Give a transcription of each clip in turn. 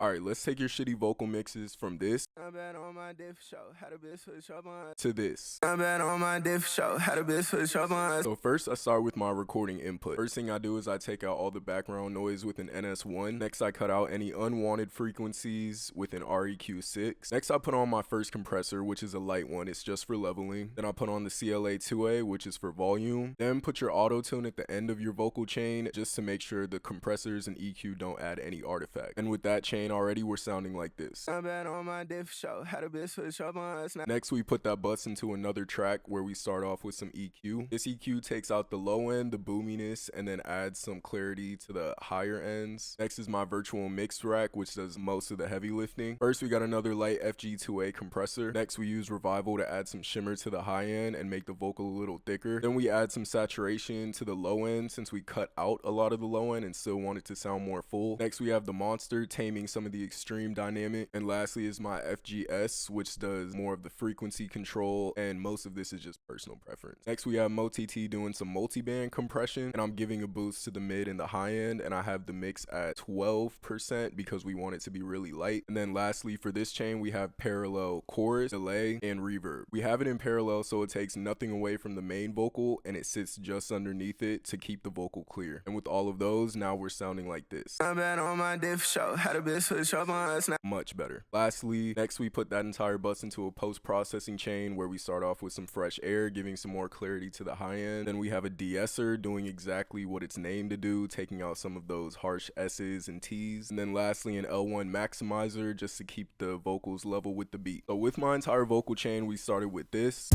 Alright, let's take your shitty vocal mixes from this I'm bad on my diff show, had a bitch switch up on. to this. I'm bad on my diff show, had a bitch switch up on. So first I start with my recording input. First thing I do is I take out all the background noise with an NS1. Next I cut out any unwanted frequencies with an REQ6. Next I put on my first compressor, which is a light one, it's just for leveling. Then I put on the CLA2A, which is for volume. Then put your auto tune at the end of your vocal chain just to make sure the compressors and EQ don't add any artifact. And with that chain already, we're sounding like this. I'm bad on my diff show, had a bitch switch up on. Next we put that bus into another track where we start off with some EQ. This EQ takes out the low end, the boominess, and then adds some clarity to the higher ends. Next is my virtual mix rack, which does most of the heavy lifting. First we got another light FG2A compressor. Next we use revival to add some shimmer to the high end and make the vocal a little thicker. Then we add some saturation to the low end since we cut out a lot of the low end and still want it to sound more full. Next we have the monster taming some of the extreme dynamic. And lastly is my FGS, which does more of the frequency control, and most of this is just personal preference. Next we have MoTT doing some multiband compression, and I'm giving a boost to the mid and the high end, and I have the mix at 12% because we want it to be really light. And then lastly for this chain we have parallel chorus, delay, and reverb. We have it in parallel so it takes nothing away from the main vocal and it sits just underneath it to keep the vocal clear. And with all of those, now we're sounding like this. I'm bad on my diff show, had a bitch switch up on. Much better. Lastly, next we put that entire bus into a post-processing chain where we start off with some fresh air, giving some more clarity to the high end. Then we have a de-esser doing exactly what it's named to do, taking out some of those harsh S's and T's. And then lastly, an L1 maximizer just to keep the vocals level with the beat. So with my entire vocal chain, we started with this.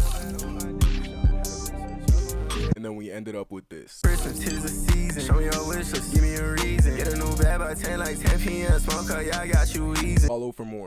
And then we ended up with this. Christmas, 'tis the season. Show me your wish list, give me a reason. Get a new bag by 10 like 10 p.m. Smoke, yeah, I got you easy. Follow for more.